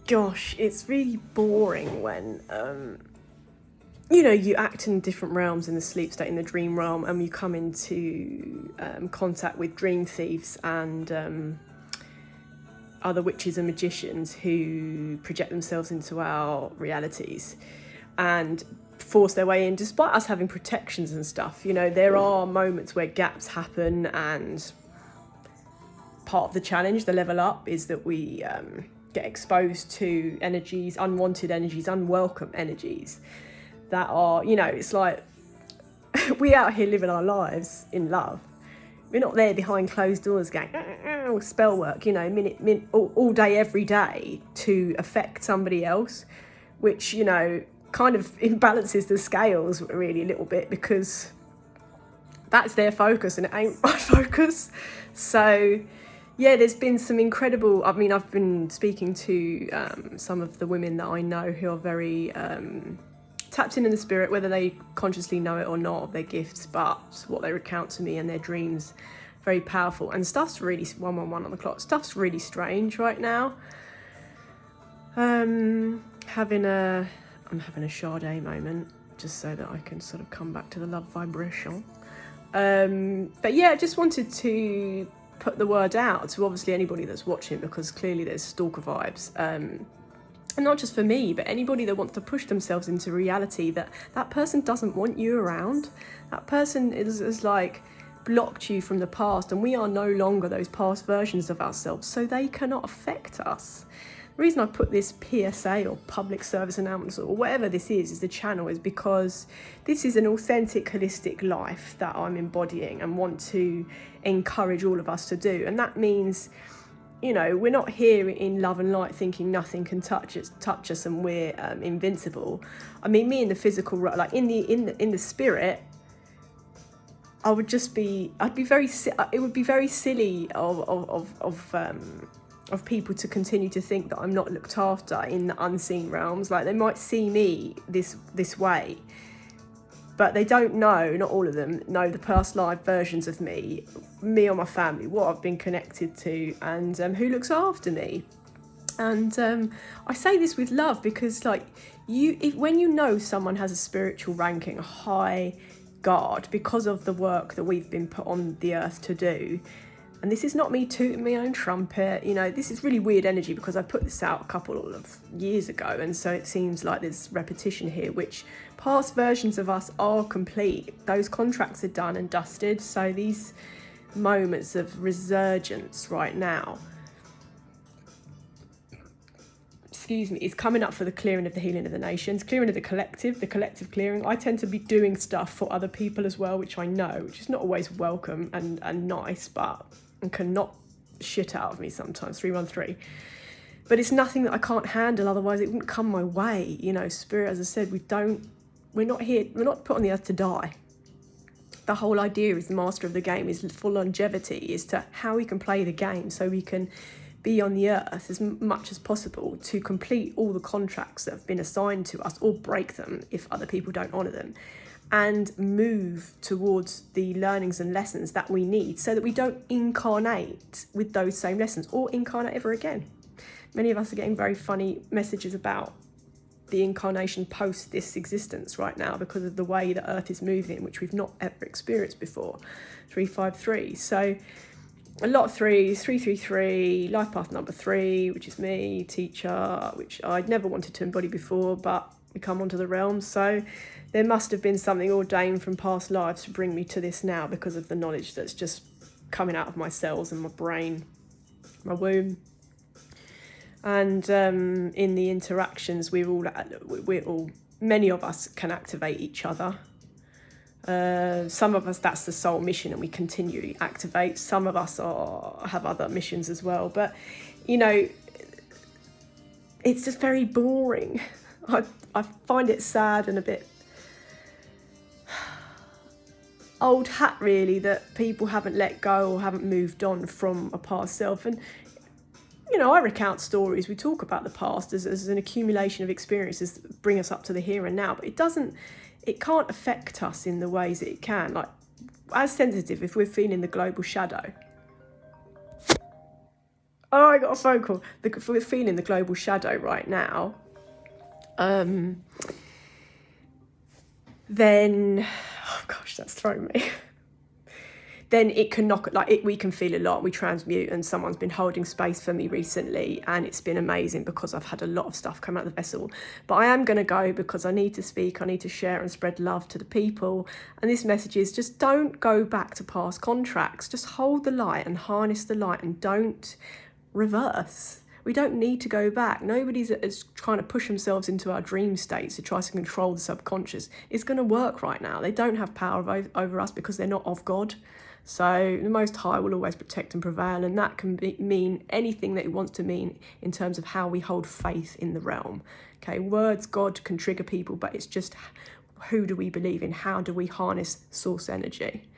gosh, it's really boring when, you know, you act in different realms in the sleep state, in the dream realm, and you come into contact with dream thieves and other witches and magicians who project themselves into our realities and force their way in, despite us having protections and stuff. You know, there are moments where gaps happen, and part of the challenge, the level up, is that we get exposed to energies, unwanted energies, unwelcome energies that are, you know, it's like we out here living our lives in love. We're not there behind closed doors going spellwork, you know, all day, every day to affect somebody else, which, you know, kind of imbalances the scales really a little bit, because that's their focus and it ain't my focus. So yeah, there's been some incredible, I mean, I've been speaking to some of the women that I know who are very tapped in the spirit, whether they consciously know it or not, of their gifts, but what they recount to me and their dreams, very powerful. And stuff's really 111 on the clock. Stuff's really strange right now. I'm having a Sade moment, just so that I can sort of come back to the love vibration. But yeah, I just wanted to put the word out to obviously anybody that's watching, because clearly there's stalker vibes. And not just for me, but anybody that wants to push themselves into reality, that person doesn't want you around. That person is like blocked you from the past, and we are no longer those past versions of ourselves, so they cannot affect us. The reason I put this PSA or public service announcement or whatever this is the channel, is because this is an authentic, holistic life that I'm embodying and want to encourage all of us to do. And that means, you know, we're not here in love and light thinking nothing can touch us and we're invincible. I mean, me in the physical, like in the spirit, it would be very silly of people to continue to think that I'm not looked after in the unseen realms. Like, they might see me this way, but they don't know, not all of them know the past life versions of me or my family, what I've been connected to, and who looks after me. And I say this with love, because like when you know someone has a spiritual ranking, a high guard, because of the work that we've been put on the earth to do. And this is not me tooting my own trumpet, you know, this is really weird energy, because I put this out a couple of years ago, and so it seems like there's repetition here, which past versions of us are complete. Those contracts are done and dusted. So these moments of resurgence right now, is coming up for the clearing of the healing of the nations, clearing of the collective clearing. I tend to be doing stuff for other people as well, which I know, which is not always welcome and nice, but and can knock shit out of me sometimes, 313. But it's nothing that I can't handle, otherwise it wouldn't come my way. You know, spirit, as I said, we're not put on the earth to die. The whole idea is the master of the game is for longevity, is to how we can play the game so we can be on the earth as much as possible to complete all the contracts that have been assigned to us, or break them if other people don't honour them, and move towards the learnings and lessons that we need, so that we don't incarnate with those same lessons or incarnate ever again. Many of us are getting very funny messages about the incarnation post this existence right now, because of the way the earth is moving, which we've not ever experienced before. 353. So a lot of threes, 333, life path number 3, which is me, teacher, which I'd never wanted to embody before, but we come onto the realms. So there must have been something ordained from past lives to bring me to this now, because of the knowledge that's just coming out of my cells and my brain, my womb. And in the interactions, we're all, many of us can activate each other. Some of us, that's the soul mission, and we continually activate. Some of us have other missions as well. But, you know, it's just very boring. I find it sad and a bit old hat, really, that people haven't let go or haven't moved on from a past self. And, you know, I recount stories. We talk about the past as an accumulation of experiences that bring us up to the here and now. But it can't affect us in the ways that it can. Like, as sensitive, if we're feeling the global shadow, Oh, I got a phone call. We're feeling the global shadow right now. Then, oh gosh, that's thrown me. Then it can knock, like it, we can feel a lot. We transmute, and someone's been holding space for me recently, and it's been amazing because I've had a lot of stuff come out of the vessel. But I am going to go because I need to speak, I need to share and spread love to the people. And this message is just don't go back to past contracts. Just hold the light and harness the light, and don't reverse. We don't need to go back. Nobody's trying to push themselves into our dream states to try to control the subconscious. It's going to work right now. They don't have power over us because they're not of God. So the Most High will always protect and prevail, and that can mean anything that it wants to mean in terms of how we hold faith in the realm. Okay, words, God can trigger people, but it's just who do we believe in? How do we harness source energy?